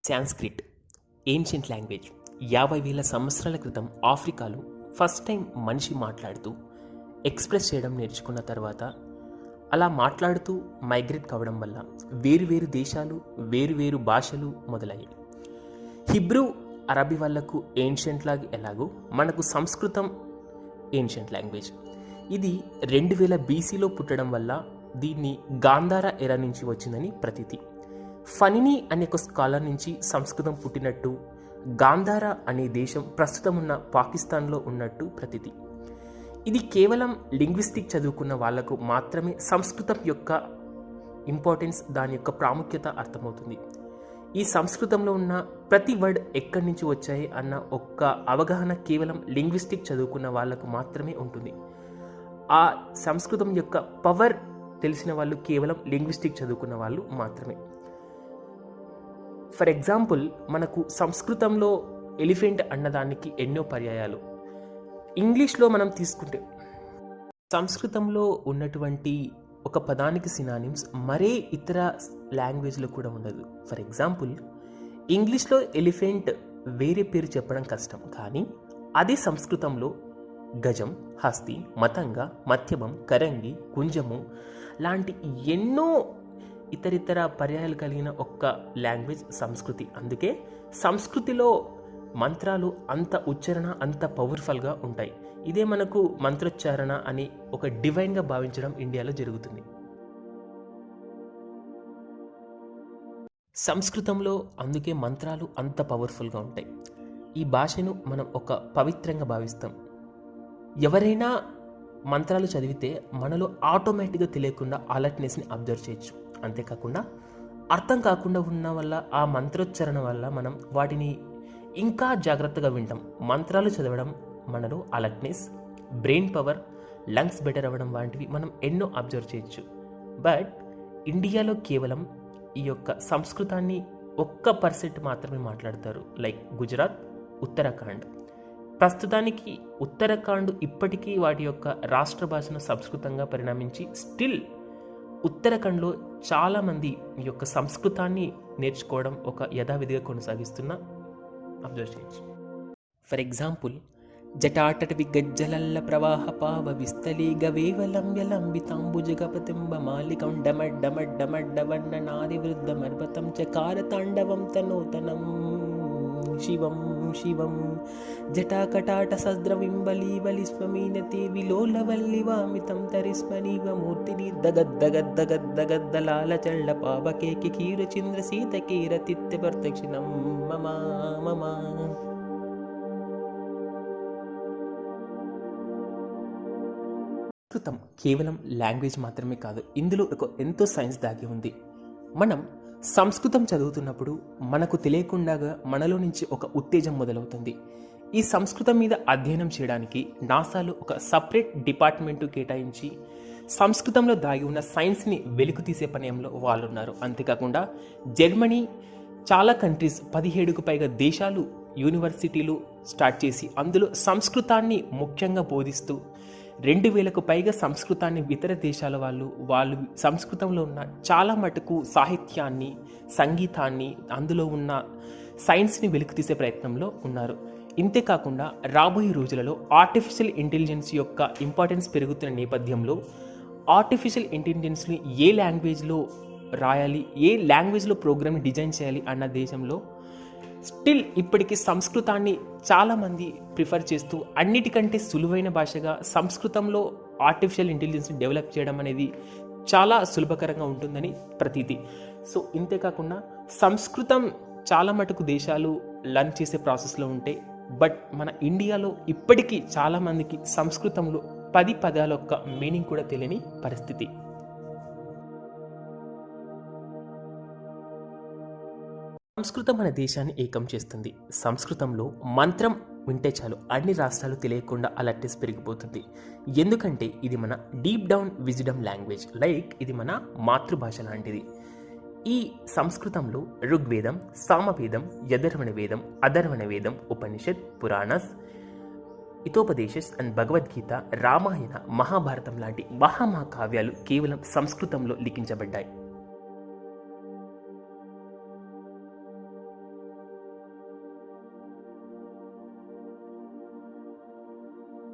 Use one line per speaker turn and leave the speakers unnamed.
Sanskrit ancient language 50,000 సంవత్సరాల క్రితం ఆఫ్రికాలో ఫస్ట్ టైం మనిషి మాట్లాడుతూ ఎక్స్ప్రెస్ చేయడం నేర్చుకున్న తర్వాత అలా మాట్లాడుతూ మైగ్రేట్ కావడం వల్ల వేరు దేశాలు వేరు భాషలు మొదలయ్యాయి. హిబ్రూ అరబీ వాళ్ళకు ఏన్షియంట్ లాగా ఎలాగో మనకు సంస్కృతం ఏన్షియంట్ లాంగ్వేజ్. ఇది 2000 BCలో పుట్టడం వల్ల దీన్ని గాంధార ఎరా నుంచి వచ్చిందని ప్రతీతి. ఫనిని అనే ఒక స్కాలర్ నుంచి సంస్కృతం పుట్టినట్టు, గాంధార అనే దేశం ప్రస్తుతం ఉన్న పాకిస్తాన్లో ఉన్నట్టు ప్రతీతి. ఇది కేవలం లింగ్విస్టిక్ చదువుకున్న వాళ్లకు మాత్రమే సంస్కృతం యొక్క ఇంపార్టెన్స్, దాని యొక్క ప్రాముఖ్యత అర్థమవుతుంది. ఈ సంస్కృతంలో ఉన్న ప్రతి వర్డ్ ఎక్కడి నుంచి వచ్చాయి అన్న ఒక్క అవగాహన కేవలం లింగ్విస్టిక్ చదువుకున్న వాళ్లకు మాత్రమే ఉంటుంది. ఆ సంస్కృతం యొక్క పవర్ తెలిసిన వాళ్ళు కేవలం లింగ్విస్టిక్ చదువుకున్న వాళ్ళు మాత్రమే. ఫర్ ఎగ్జాంపుల్, మనకు సంస్కృతంలో ఎలిఫెంట్ అన్నదానికి ఎన్నో పర్యాయాలు. ఇంగ్లీష్లో మనం తీసుకుంటే సంస్కృతంలో ఉన్నటువంటి ఒక పదానికి సినానిమ్స్ మరే ఇతర లాంగ్వేజ్లో కూడా ఉండదు. ఫర్ ఎగ్జాంపుల్, ఇంగ్లీష్లో ఎలిఫెంట్ వేరే పేరు చెప్పడం కష్టం, కానీ అదే సంస్కృతంలో గజం, హస్తి, మతంగ, మధ్యమం, కరంగి, కుంజము లాంటి ఎన్నో ఇతరితర పర్యాయాలు కలిగిన ఒక్క లాంగ్వేజ్ సంస్కృతి. అందుకే సంస్కృతిలో మంత్రాలు అంత ఉచ్చారణ అంత పవర్ఫుల్గా ఉంటాయి. ఇదే మనకు మంత్రోచ్చారణ అని ఒక డివైన్గా భావించడం ఇండియాలో జరుగుతుంది. సంస్కృతంలో అందుకే మంత్రాలు అంత పవర్ఫుల్గా ఉంటాయి. ఈ భాషను మనం ఒక పవిత్రంగా భావిస్తాం. ఎవరైనా మంత్రాలు చదివితే మనలో ఆటోమేటిక్గా తెలియకుండా అలర్ట్నెస్ని అబ్జర్వ్ చేయొచ్చు. అంతేకాకుండా అర్థం కాకుండా ఉన్న వల్ల ఆ మంత్రోచ్చారణ వల్ల మనం వాటిని ఇంకా జాగ్రత్తగా వింటాం. మంత్రాలు చదవడం మనలో alertness, brain power, lungs better అవ్వడం వంటివి మనం ఎన్నో అబ్జర్వ్ చేయొచ్చు. బట్ ఇండియాలో కేవలం ఈ యొక్క సంస్కృతాన్ని 1% మాత్రమే మాట్లాడతారు. లైక్ గుజరాత్, ఉత్తరాఖండ్. ప్రస్తుతానికి ఉత్తరాఖండ్ ఇప్పటికీ వాటి యొక్క రాష్ట్ర భాషను సంస్కృతంగా పరిణమించి స్టిల్ ఉత్తరాఖండ్లో చాలామంది ఈ యొక్క సంస్కృతాన్ని నేర్చుకోవడం ఒక యథావిధిగా కొనసాగిస్తున్న అబ్జర్వ్ చేయొచ్చు. ఫర్ ఎగ్జాంపుల్, జటాటవి గజ్జలల్ల ప్రవాహ పావ విస్తలి గవేవలంబ్యలంబితాంబుజగపతింబ మాలికం డమడ్డమడ్డమడ్డవన్న నాది వృద్ధ మర్వతం చకార తాండవం తనూతనం శివం శివం జటాకటాట సద్రవింబలీవలిస్వమీనతే విలోలవల్లివామితం తరిస్మనీవ మూర్తిని దగద్దగద్దగద్దగద్దలాల చళ్ళ పావకేకి కీరచింద్ర సీతకీర తిత్య ప్రత్యక్షిణం మమా మమా. సంస్కృతం కేవలం లాంగ్వేజ్ మాత్రమే కాదు, ఇందులో ఎంతో సైన్స్ దాగి ఉంది. మనం సంస్కృతం చదువుతున్నప్పుడు మనకు తెలియకుండాగా మనలో నుంచి ఒక ఉత్తేజం మొదలవుతుంది. ఈ సంస్కృతం మీద అధ్యయనం చేయడానికి నాసాలో ఒక సపరేట్ డిపార్ట్మెంటు కేటాయించి సంస్కృతంలో దాగి ఉన్న సైన్స్ని వెలుగు తీసే పనిలో వాళ్ళు ఉన్నారు. అంతేకాకుండా జర్మనీ, చాలా కంట్రీస్, 17కు పైగా దేశాలు యూనివర్సిటీలు స్టార్ట్ చేసి అందులో సంస్కృతాన్ని ముఖ్యంగా బోధిస్తూ 2000కు పైగా సంస్కృతాన్ని ఇతర దేశాల వాళ్ళు సంస్కృతంలో ఉన్న చాలా మటుకు సాహిత్యాన్ని, సంగీతాన్ని, అందులో ఉన్న సైన్స్ని వెలికి తీసే ప్రయత్నంలో ఉన్నారు. ఇంతేకాకుండా రాబోయే రోజులలో ఆర్టిఫిషియల్ ఇంటెలిజెన్స్ యొక్క ఇంపార్టెన్స్ పెరుగుతున్న నేపథ్యంలో ఆర్టిఫిషియల్ ఇంటెలిజెన్స్ని ఏ లాంగ్వేజ్లో రాయాలి, ఏ లాంగ్వేజ్లో ప్రోగ్రామ్ని డిజైన్ చేయాలి అన్న దేశంలో స్టిల్ ఇప్పటికీ సంస్కృతాన్ని చాలామంది ప్రిఫర్ చేస్తూ అన్నిటికంటే సులువైన భాషగా సంస్కృతంలో ఆర్టిఫిషియల్ ఇంటెలిజెన్స్ని డెవలప్ చేయడం అనేది చాలా సులభకరంగా ఉంటుందని ప్రతీతి. సో ఇంతేకాకుండా సంస్కృతం చాలా మటుకు దేశాలు లర్న్ చేసే ప్రాసెస్లో ఉంటే, బట్ మన ఇండియాలో ఇప్పటికీ చాలామందికి సంస్కృతంలో 10 పదాల యొక్క మీనింగ్ కూడా తెలియని పరిస్థితి. సంస్కృతం మన దేశాన్ని ఏకం చేస్తుంది. సంస్కృతంలో మంత్రం వింటే చాలు అన్ని రాష్ట్రాలు తెలియకుండా అలర్ట్నెస్ పెరిగిపోతుంది. ఎందుకంటే ఇది మన deep down wisdom language, like ఇది మన మాతృభాష లాంటిది. ఈ సంస్కృతంలో ఋగ్వేదం, సామవేదం, యధర్వణ వేదం, అధర్వణ వేదం, ఉపనిషత్, పురాణస్, హితోపదేశస్ అండ్ భగవద్గీత, రామాయణ, మహాభారతం లాంటి మహాకావ్యాలు కేవలం సంస్కృతంలో లిఖించబడ్డాయి.